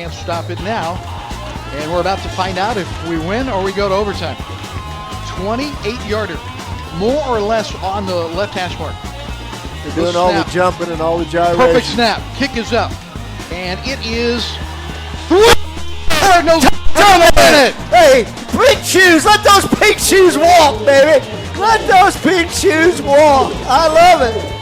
can't stop it now. And we're about to find out if we win or we go to overtime. 28-yarder, more or less on the left hash mark. They're doing all the jumping and all the gyrations. Perfect snap. Kick is up. And it is through. Cardinals win it. Hey, pink shoes. Let those pink shoes walk, baby. Let those pink shoes walk. I love it.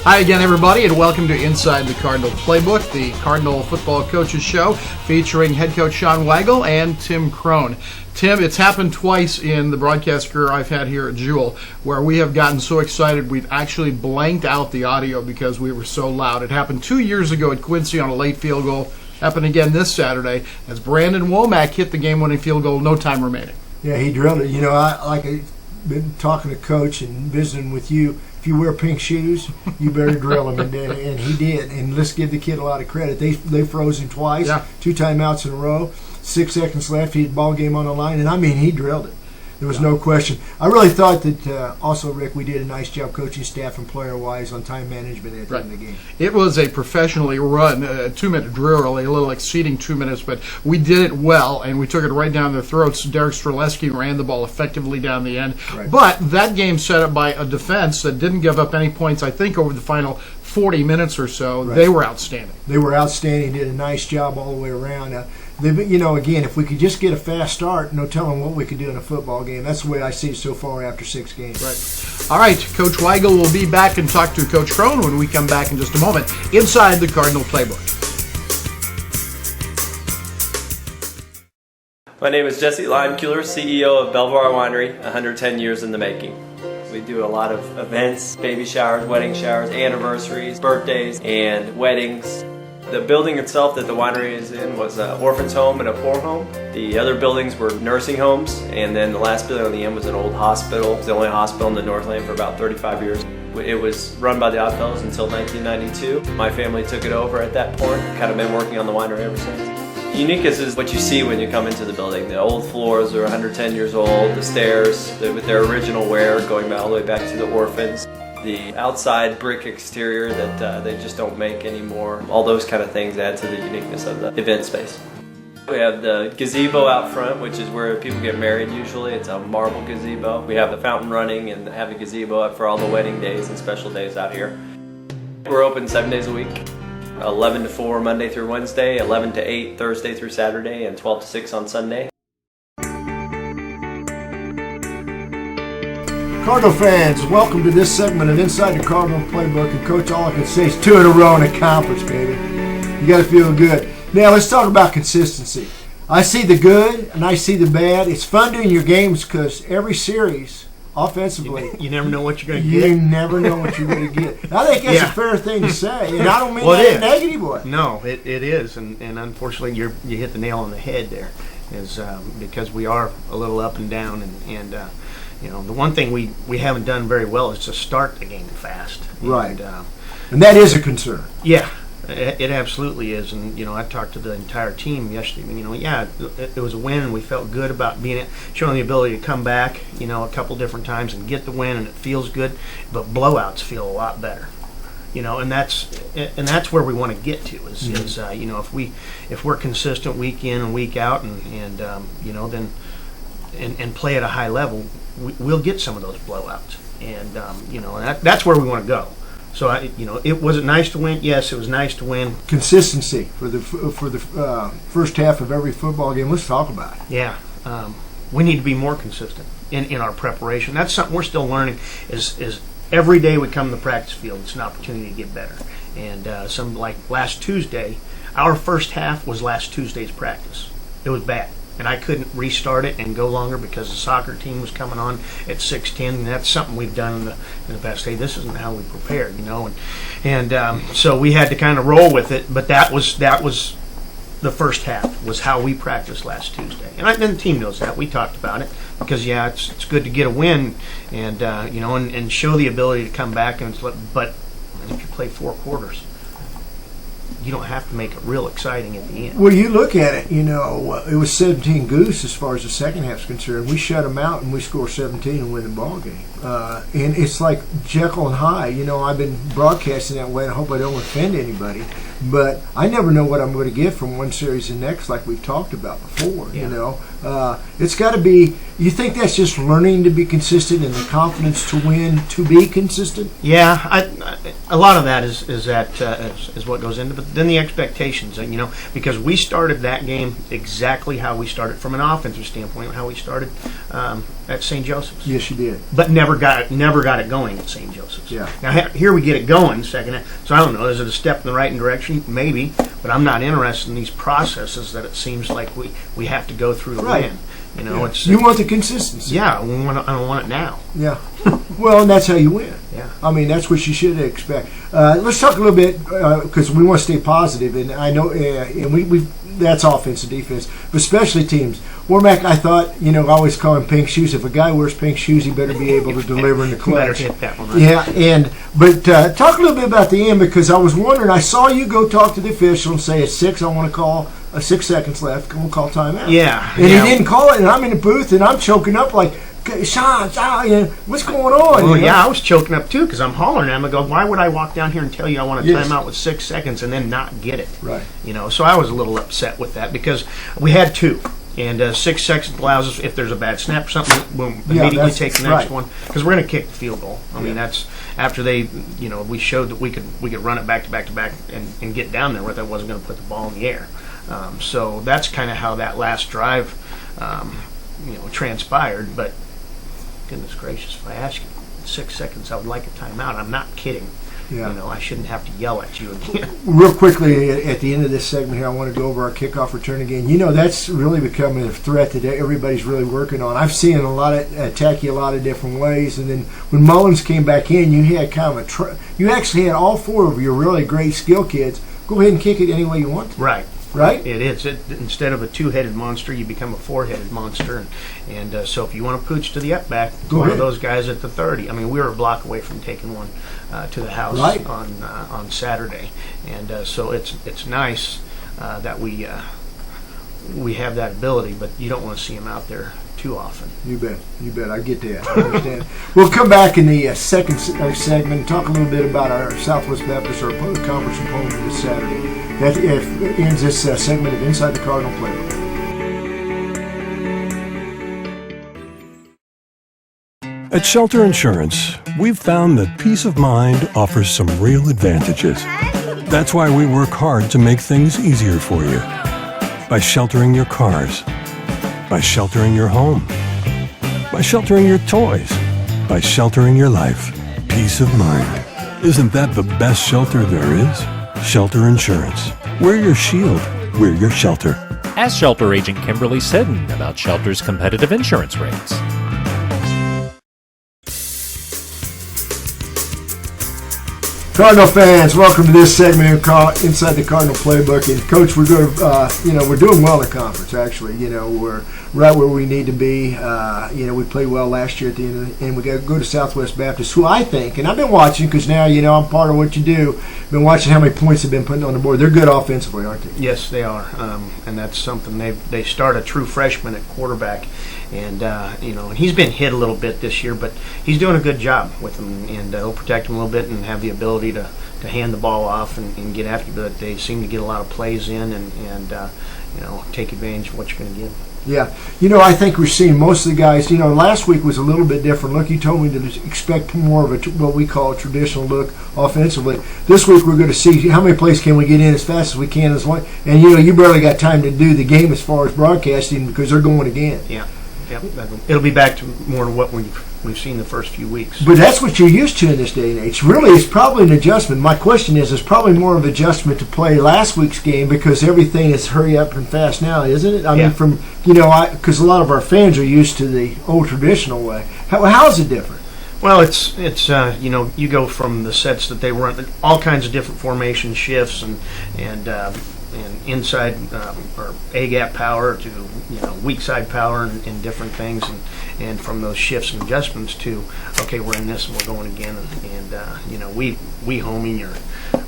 Hi again, everybody, and welcome to Inside the Cardinal Playbook, the Cardinal football coaches show featuring head coach Shawn Weigel and Tim Crone. Tim, it's happened twice in the broadcast career I've had here at Jewell, where we have gotten so excited we've actually blanked out the audio because we were so loud. It happened 2 years ago at Quincy on a late field goal. Happened again this Saturday as Brandon Womack hit the game-winning field goal, no time remaining. Yeah, he drilled it. You know, I've been talking to Coach and visiting with you. If you wear pink shoes, you better drill him, and he did. And let's give the kid a lot of credit. They froze him twice, 2 timeouts in a row, 6 seconds left. He had ball game on the line, and I mean, he drilled it. There was no question. I really thought that also, Rick, we did a nice job coaching staff and player-wise on time management at the end of the game. It was a professionally run 2-minute drill, really, a little exceeding 2 minutes, but we did it well, and we took it right down their throats. Derek Streleski ran the ball effectively down the end. Right. But that game set up by a defense that didn't give up any points, I think, over the final 40 minutes or so. Right. They were outstanding. They were outstanding, did a nice job all the way around. Again, if we could just get a fast start, no telling what we could do in a football game. That's the way I see it so far after 6 games. Right. All right, Coach Weigel will be back and talk to Coach Crone when we come back in just a moment inside the Cardinal Playbook. My name is Jesse Limeculer, CEO of Belvoir Winery, 110 years in the making. We do a lot of events, baby showers, wedding showers, anniversaries, birthdays, and weddings. The building itself that the winery is in was an orphan's home and a poor home. The other buildings were nursing homes, and then the last building on the end was an old hospital. It was the only hospital in the Northland for about 35 years. It was run by the Oddfellows until 1992. My family took it over at that point, kind of been working on the winery ever since. Uniqueness is what you see when you come into the building. The old floors are 110 years old, the stairs with their original wear going all the way back to the orphans. The outside brick exterior that they just don't make anymore. All those kind of things add to the uniqueness of the event space. We have the gazebo out front, which is where people get married usually. It's a marble gazebo. We have the fountain running and have a gazebo up for all the wedding days and special days out here. We're open 7 days a week, 11 to 4 Monday through Wednesday, 11 to 8 Thursday through Saturday, and 12 to 6 on Sunday. Cardinal fans, welcome to this segment of Inside the Cardinal Playbook. And Coach, all I can say is 2 in a row and accomplished, baby. You got to feel good. Now let's talk about consistency. I see the good and I see the bad. It's fun doing your games because every series, offensively, you never know what you're going to get. You never know what you're going to get. I think that's a fair thing to say, and I don't mean that in a negative way. No, it is, and unfortunately, you hit the nail on the head there, is because we are a little up and down, and you know, the one thing we haven't done very well is to start the game fast. Right. And that is a concern. Yeah, it absolutely is. And, you know, I talked to the entire team yesterday. You know, it was a win, and we felt good about showing the ability to come back, you know, a couple different times and get the win, and it feels good. But blowouts feel a lot better. You know, and that's where we want to get to is you know, if we're consistent week in and week out, and you know, then and play at a high level, we'll get some of those blowouts, and you know, and that's where we want to go. So it was it nice to win? Yes, it was nice to win. Consistency for the first half of every football game. Let's talk about it. Yeah, we need to be more consistent in our preparation. That's something we're still learning. Is every day we come to the practice field, it's an opportunity to get better. And some like last Tuesday, our first half was last Tuesday's practice. It was bad. And I couldn't restart it and go longer because the soccer team was coming on at 6:10, and that's something we've done in the past. Hey, this isn't how we prepared, you know, and so we had to kind of roll with it. But that was the first half was how we practiced last Tuesday, and the team knows that. We talked about it because it's good to get a win, and you know, and show the ability to come back but if you play 4 quarters, you don't have to make it real exciting at the end. Well, you look at it, you know, it was 17 goose as far as the second half is concerned. We shut them out and we score 17 and win the ball game. And it's like Jekyll and Hyde. You know, I've been broadcasting that way, and I hope I don't offend anybody. but I never know what I'm going to get from one series to the next, like we've talked about before. Yeah. You know, it's got to be. You think that's just learning to be consistent and the confidence to win to be consistent? Yeah, a lot of that is what goes into, but then the expectations, you know, because we started that game exactly how we started from an offensive standpoint, how we started at St. Joseph's. Yes, you did. But never got it going at St. Joseph's. Yeah. Now here we get it going second half. So I don't know, is it a step in the right direction? Maybe, but I'm not interested in these processes that it seems like we have to go through to Right. win. You know, it's You want the consistency. yeah. I don't want it now. Yeah. Well, and that's how you win. Yeah. I mean, that's what you should expect. Let's talk a little bit because we want to stay positive, and I know, and we that's offense and defense, but specialty teams. Warmack, I thought, you know, I always call him pink shoes. If a guy wears pink shoes, he better be able to deliver in the clutch. Better hit that one. Right? Yeah, but talk a little bit about the end, because I was wondering. I saw you go talk to the official and say at 6, I want to call 6 seconds left. I'm gonna call timeout. Yeah. And yeah. he didn't call it, and I'm in the booth and I'm choking up like, Shawn, what's going on? Well, you know? yeah, I was choking up too because I'm hollering at him. I go, why would I walk down here and tell you I want a Yes. timeout with 6 seconds and then not get it? Right. You know, so I was a little upset with that because we had 2. And 6 seconds allows us, if there's a bad snap or something, boom, immediately that's take the right. next one because we're going to kick the field goal. I mean, that's after they, you know, we showed that we could run it back to back to back and get down there where that wasn't going to put the ball in the air. So that's kind of how that last drive, you know, transpired. But goodness gracious, if I ask you 6 seconds, I would like a timeout. I'm not kidding. Yeah. You know, I shouldn't have to yell at you again. Real quickly, at the end of this segment here, I want to go over our kickoff return again. You know, that's really becoming a threat that everybody's really working on. I've seen a lot of attack you a lot of different ways, and then when Mullins came back in, you had kind of you actually had all 4 of your really great skill kids go ahead and kick it any way you want to. Right. Right? It is. Instead of a 2-headed monster, you become a 4-headed monster. And so if you want to pooch to the up back, Go one ahead. of those guys at the 30. I mean, we were a block away from taking one to the house Right. on Saturday. And so it's nice that we have that ability, but you don't want to see them out there too often. You bet. I get that. I understand. We'll come back in the second segment and talk a little bit about our Southwest Baptist, our conference opponent this Saturday. That ends this segment of Inside the Cardinal Playbook. At Shelter Insurance, we've found that peace of mind offers some real advantages. That's why we work hard to make things easier for you. By sheltering your cars. By sheltering your home. By sheltering your toys. By sheltering your life. Peace of mind. Isn't that the best shelter there is? Shelter Insurance. We're your shield. We're your shelter. Ask Shelter Agent Kimberly Sidden about Shelter's competitive insurance rates. Cardinal fans, welcome to this segment of Inside the Cardinal Playbook. And Coach, we're going to, we're doing well in the conference. Actually, we're right where we need to be. We played well last year at the end, and we got to go to Southwest Baptist, who I think, and I've been watching because now I'm part of what you do. Been watching how many points they've been putting on the board. They're good offensively, aren't they? Yes, they are, and that's something they start a true freshman at quarterback, and and he's been hit a little bit this year, but he's doing a good job with them, and he'll protect him a little bit and have the ability to hand the ball off and get after you. But they seem to get a lot of plays in and take advantage of what you're going to give. Yeah. I think we're seeing most of the guys, last week was a little bit different look. You told me to expect more of what we call a traditional look offensively. This week we're going to see how many plays can we get in as fast as we can. And you barely got time to do the game as far as broadcasting because they're going again. Yeah. Yep. It'll be back to more to what we've seen the first few weeks. But that's what you're used to in this day and age. Really, it's probably an adjustment. My question is, it's probably more of an adjustment to play last week's game because everything is hurry up and fast now, isn't it? I mean, from because a lot of our fans are used to the old traditional way. How is it different? Well, it's you go from the sets that they run, all kinds of different formation shifts and inside or A gap power to weak side power and different things, and from those shifts and adjustments to okay, we're in this and we're going again, and we homie or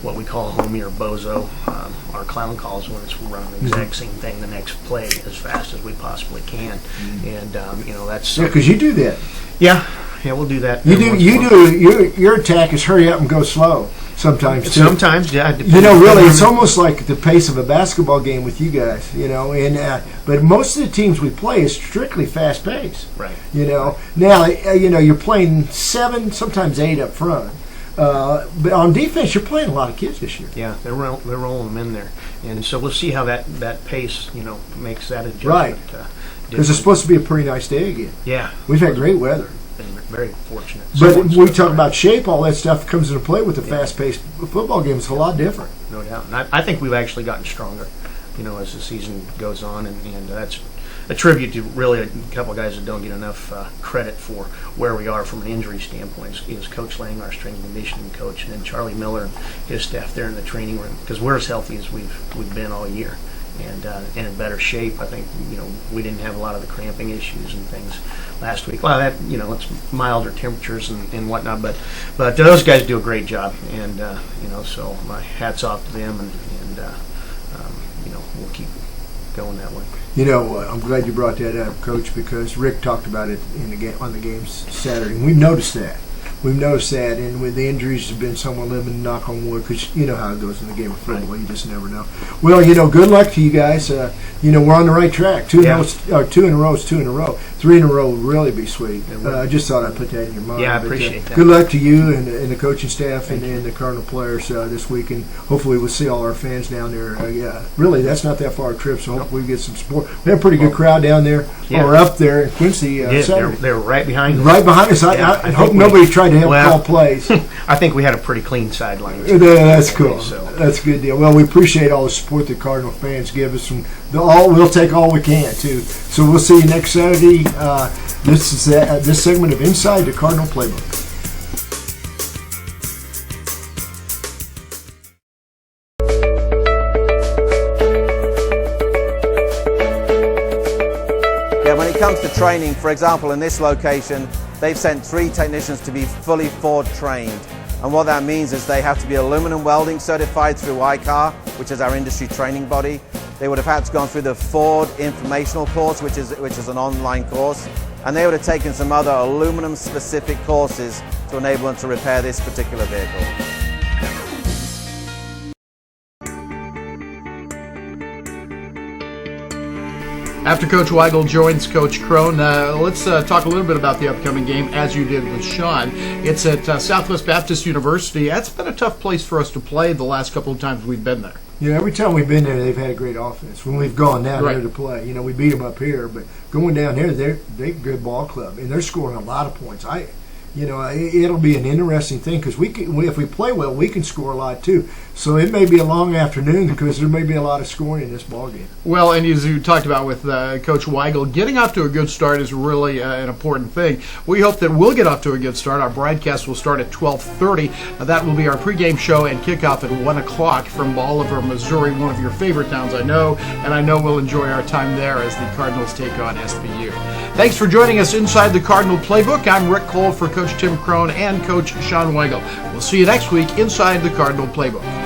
what we call homie or bozo, our clown calls when it's running the exact same thing the next play as fast as we possibly can, and that's because you do that. Yeah, we'll do that. Your attack is hurry up and go slow. sometimes too. Sometimes, yeah. You know, really, it's almost like the pace of a basketball game with you guys. You know, and but most of the teams we play is strictly fast pace. Right. You know, now you know you're playing 7, sometimes 8 up front. But on defense, you're playing a lot of kids this year. Yeah, they're rolling them in there, and so we'll see how that pace, you know, makes that adjustment. Right. Because it's supposed to be a pretty nice day again. Yeah, we've had great weather. Been very fortunate. But when we talk about shape, all that stuff comes into play with the fast-paced football game. It's a lot different. No doubt. And I think we've actually gotten stronger, you know, as the season goes on, and that's a tribute to really a couple of guys that don't get enough credit for where we are from an injury standpoint. Is Coach Lang, our strength and conditioning coach, and then Charlie Miller and his staff there in the training room, because we're as healthy as we've been all year, and in better shape. I think, you know, we didn't have a lot of the cramping issues and things last week. Well, that, you know, it's milder temperatures and whatnot, but those guys do a great job, and you know, so my hat's off to them, and you know, we'll keep going that way. You know, I'm glad you brought that up, Coach, because Rick talked about it in the game on the games Saturday, and we've noticed that. And with the injuries have been somewhat limited, knock on wood, because you know how it goes in the game of football. You just never know. Well, you know, good luck to you guys. You know, we're on the right track. 2 in a row is 2 in a row. 3 in a row would really be sweet. I just thought I'd put that in your mind. Yeah, I appreciate that. Good luck to you and the coaching staff and the Cardinal players this week, and hopefully we'll see all our fans down there. Really, that's not that far a trip, so hopefully we get some support. We have a pretty good crowd down there, or up there in Quincy. They're right behind us. Right behind us. I hope nobody tried to call plays. I think we had a pretty clean sideline. That's cool. That's a good deal. Well, we appreciate all the support that Cardinal fans give us, and we'll take all we can too. So we'll see you next Saturday. This is this segment of Inside the Cardinal Playbook. Yeah, when it comes to training, for example, in this location, they've sent 3 technicians to be fully Ford trained. And what that means is they have to be aluminum welding certified through ICAR, which is our industry training body. They would have had to go through the Ford informational course, which is an online course. And they would have taken some other aluminum specific courses to enable them to repair this particular vehicle. After Coach Weigel joins Coach Crone, let's talk a little bit about the upcoming game, as you did with Shawn. It's at Southwest Baptist University. That's been a tough place for us to play the last couple of times we've been there. You know, every time we've been there, they've had a great offense. When we've gone down there to play, you know, we beat them up here, but going down there, they're a good ball club, and they're scoring a lot of points. You know, it'll be an interesting thing because if we play well, we can score a lot too. So it may be a long afternoon because there may be a lot of scoring in this ball game. Well, and as you talked about with Coach Weigel, getting off to a good start is really an important thing. We hope that we'll get off to a good start. Our broadcast will start at 12:30. That will be our pregame show and kickoff at 1 o'clock from Bolivar, Missouri, one of your favorite towns, I know, and I know we'll enjoy our time there as the Cardinals take on SBU. Thanks for joining us inside the Cardinal Playbook. I'm Rick Cole for Coach Tim Crone and Coach Shawn Weigel. We'll see you next week inside the Cardinal Playbook.